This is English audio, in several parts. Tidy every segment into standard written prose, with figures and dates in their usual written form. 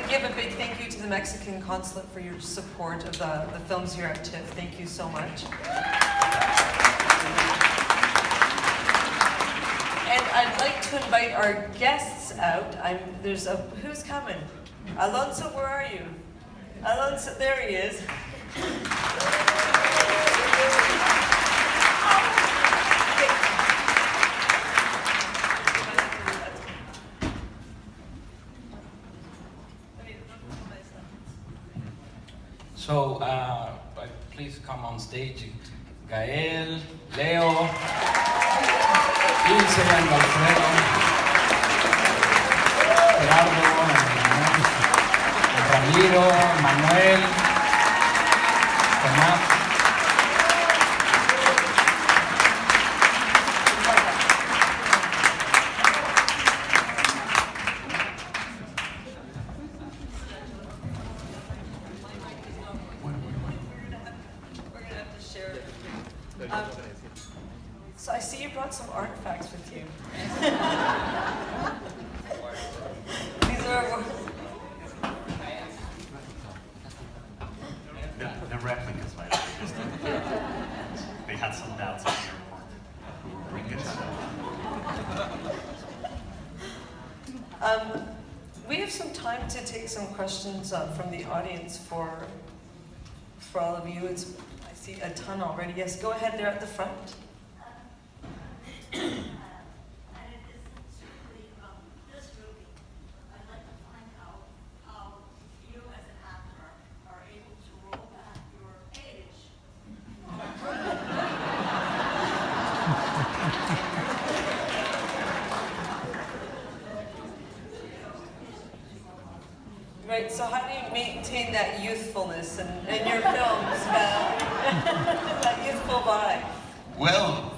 give a big thank you to the Mexican consulate for your support of the films here at TIFF. Thank you so much. And I'd like to invite our guests out. Who's coming? Alonso, where are you? Alonso, there he is. So, please come on stage. Gael, Leo, Ilse and Alfredo, Gerardo, Ramiro, Manuel, Tomás. So I see you brought some artifacts with you. These are... The replicas, right? They had some doubts at the airport who would bring it. We have some time to take some questions from the audience for all of you. I see a ton already. Yes, go ahead there at the front. Right, so how do you maintain that youthfulness in your films, that youthful vibe? Well,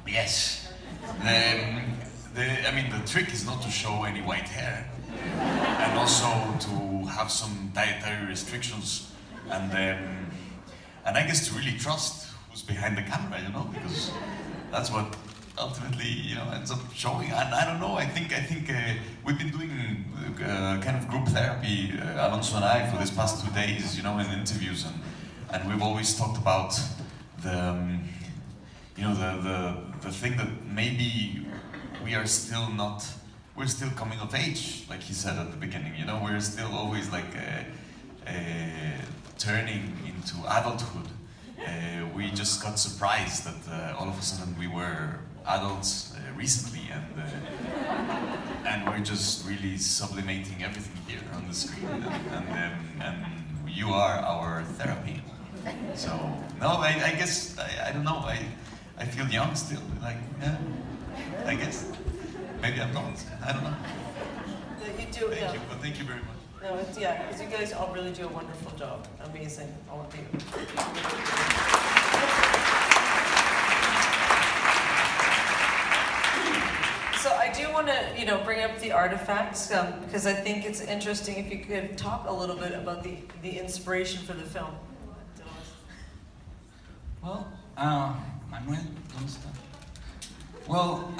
yes. The trick is not to show any white hair, and also to have some dietary restrictions, and I guess to really trust who's behind the camera, because that's what ultimately, ends up showing. And I don't know. I think we've been doing kind of group therapy, Alonso and I, for this past 2 days, in interviews, and we've always talked about the thing that maybe we're still coming of age, like he said at the beginning. We're still always like turning into adulthood. We just got surprised that all of a sudden we were adults recently, and we're just really sublimating everything here on the screen, and you are our therapy. So no, I guess I don't know. I feel young still. I guess maybe I'm not. I don't know. You do. Thank you, but thank you very much. No, because you guys all really do a wonderful job. Amazing, all of you. So I do want to, bring up the artifacts because I think it's interesting if you could talk a little bit about the inspiration for the film. Well, Manuel, don't stop. Well,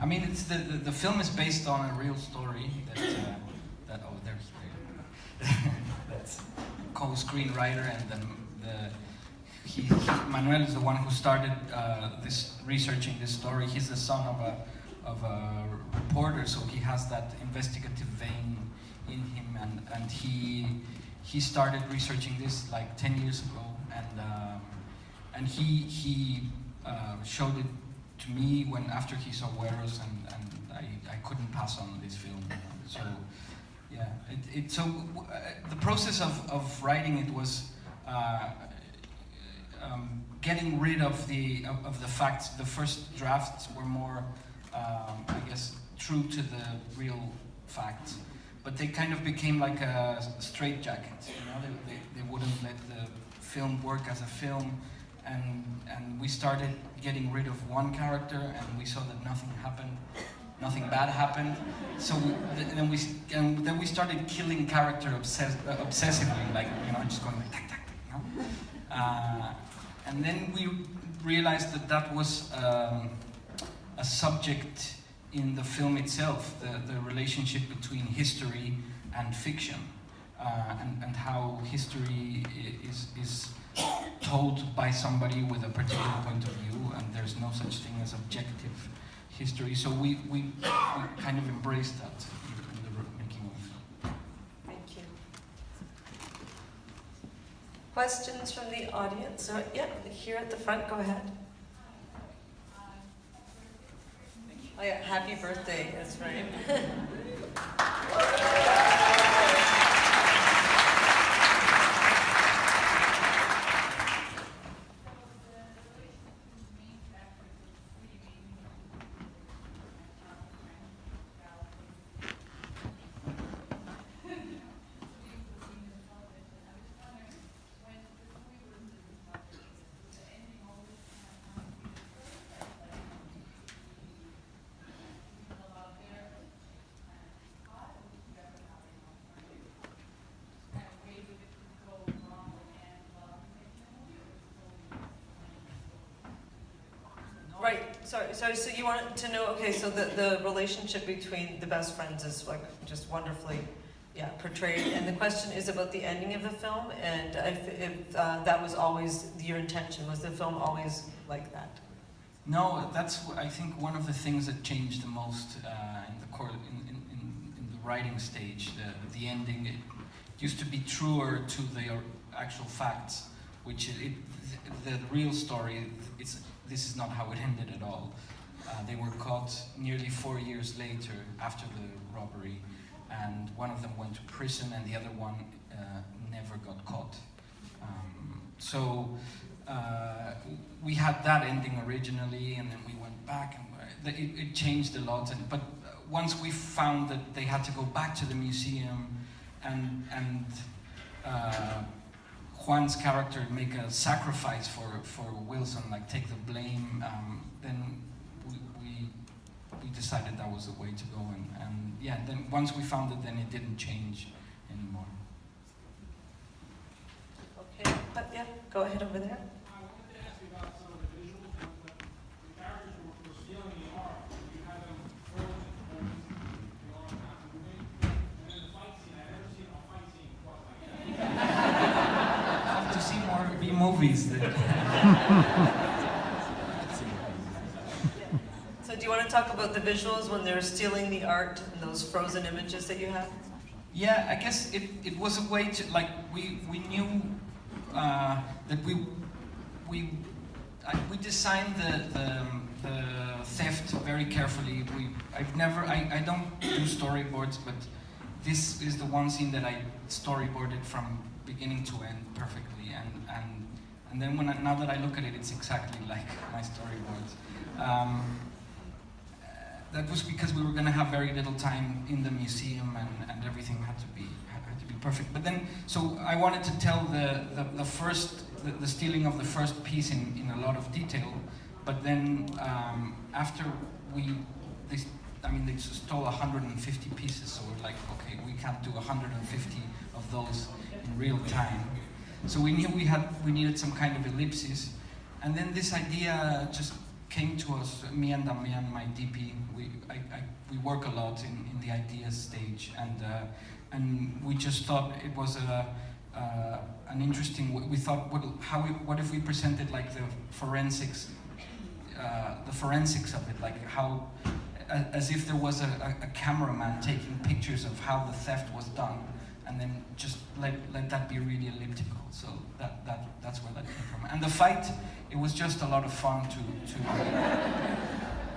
it's the film is based on a real story that there's that's co-screenwriter, and then Manuel is the one who started researching this story. He's the son of a reporter, so he has that investigative vein in him, and he started researching this like 10 years ago, and he showed it to me after he saw Hueros, and I couldn't pass on this film. So yeah, the process of writing it was getting rid of the facts. The first drafts were more, I guess, true to the real facts, but they kind of became like a straitjacket. They wouldn't let the film work as a film, and we started getting rid of one character, and we saw that nothing bad happened. So then we started killing character obsessively, like just going like tack tack, and then we realized that was a subject in the film itself, the relationship between history and fiction, and how history is told by somebody with a particular point of view, and there's no such thing as objective history. So we kind of embraced that in the making of the film. Thank you. Questions from the audience? Yeah, here at the front, go ahead. Oh yeah, happy birthday, that's right. Right, sorry, so you wanted to know, okay, so the relationship between the best friends is like just wonderfully, yeah, portrayed. And the question is about the ending of the film, and if that was always your intention. Was the film always like that? No, that's, I think, one of the things that changed the most in the writing stage. The ending, it used to be truer to the actual facts, which the real story, this is not how it ended at all. They were caught nearly 4 years later after the robbery, and one of them went to prison and the other one never got caught. So we had that ending originally, and then we went back, and it changed a lot. But once we found that they had to go back to the museum and Juan's character make a sacrifice for Wilson, like take the blame, then we decided that was the way to go, and yeah, then once we found it, then it didn't change anymore. Okay, but yeah, go ahead over there. I wanted to ask you about some of the visuals. The characters were stealing the art. You had them frozen, the art not moving. And then the fight scene, I've never seen a fight scene quite like that. To see more B-movies. So do you want to talk about the visuals when they're stealing the art and those frozen images that you have? Yeah, I guess it was a way to, like, we knew that we designed the theft very carefully. I don't do storyboards, but this is the one scene that I storyboarded from beginning to end perfectly, and then now that I look at it, it's exactly like my storyboards. That was because we were going to have very little time in the museum, and everything had to be perfect. But then, so I wanted to tell the stealing of the first piece in a lot of detail. But then after they stole 150 pieces, so we're like, okay, we can't do 150 of those in real time. So we knew we needed some kind of ellipsis, and then this idea just came to us. Me and Damian, my DP, we work a lot in the ideas stage, and we just thought it was an interesting. We thought, what if we presented like the forensics of it, like how, as if there was a cameraman taking pictures of how the theft was done, and then just let that be really elliptical. So that's where that came from. And the fight, it was just a lot of fun to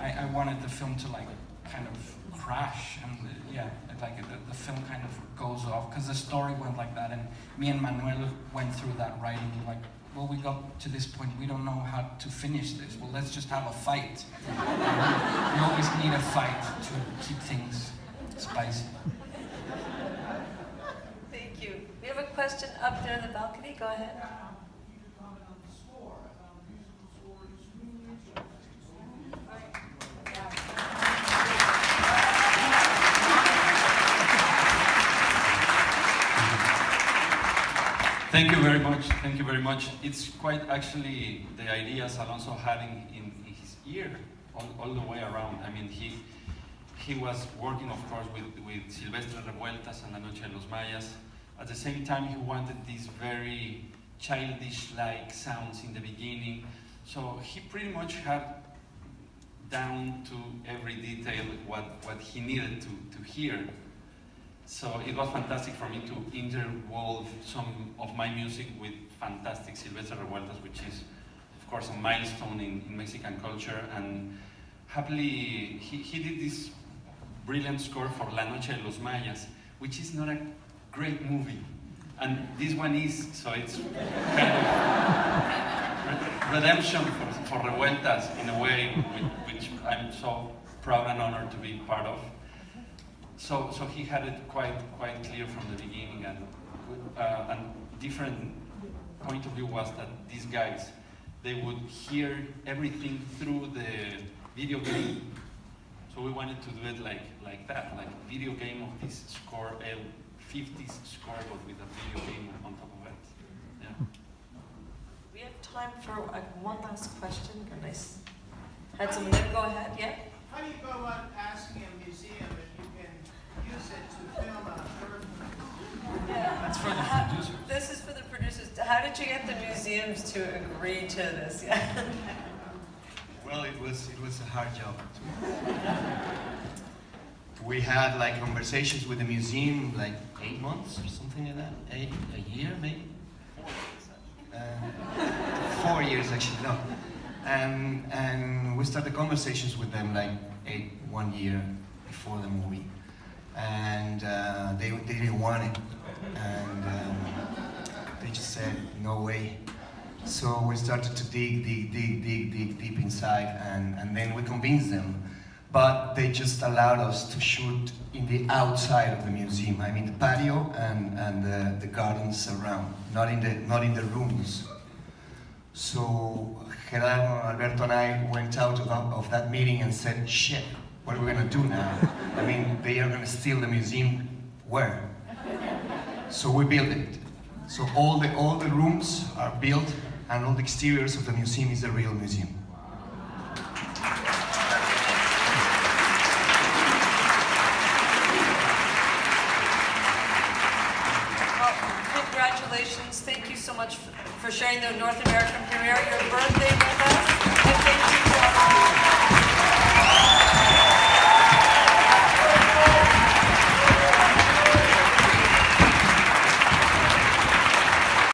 I wanted the film to like kind of crash, and the film kind of goes off because the story went like that, and me and Manuel went through that writing like, well, we got to this point, we don't know how to finish this. Well, let's just have a fight. We always need a fight to keep things spicy. Thank you. We have a question up there in the balcony. Go ahead. You could comment on the score. I found the musical score extremely Thank you very much. Thank you very much. It's quite actually the ideas Alonso had in his ear all the way around. I mean, he was working, of course, with Silvestre Revueltas and La Noche de los Mayas. At the same time, he wanted these very childish-like sounds in the beginning. So he pretty much had down to every detail what he needed to hear. So it was fantastic for me to interwove some of my music with fantastic Silvestre Revueltas, which is, of course, a milestone in Mexican culture. And happily, he did this brilliant score for La Noche de los Mayas, which is not a great movie. And this one is, so it's kind of redemption for Revueltas in a way, which I'm so proud and honored to be part of. So he had it quite clear from the beginning, and different point of view was that these guys, they would hear everything through the video game. So we wanted to do it like that, like a video game of this score, a 50s score, but with a video game on top of it. Yeah. We have time for one last question. Nice. Had someone there? Go ahead. Yeah. How do you go about asking a museum if you can use it to film a third movie? Yeah. That's for the producer. This is for the producers. How did you get the museums to agree to this? Yeah. Well, it was a hard job. We had like conversations with the museum, like 8 months or something like that. A year maybe. 4 years actually, no. And we started conversations with them like 1 year before the movie, and they didn't want it, and they just said no way. So we started to dig deep inside, and then we convinced them. But they just allowed us to shoot in the outside of the museum. I mean the patio and the gardens around, not in the rooms. So Gerardo, Alberto and I went out of that meeting and said, shit, what are we gonna do now? I mean, they are gonna steal the museum, where? So we built it. So all the rooms are built, and all the exteriors of the museum is a real museum. Congratulations. Thank you so much for sharing the North American premiere. Your birthday.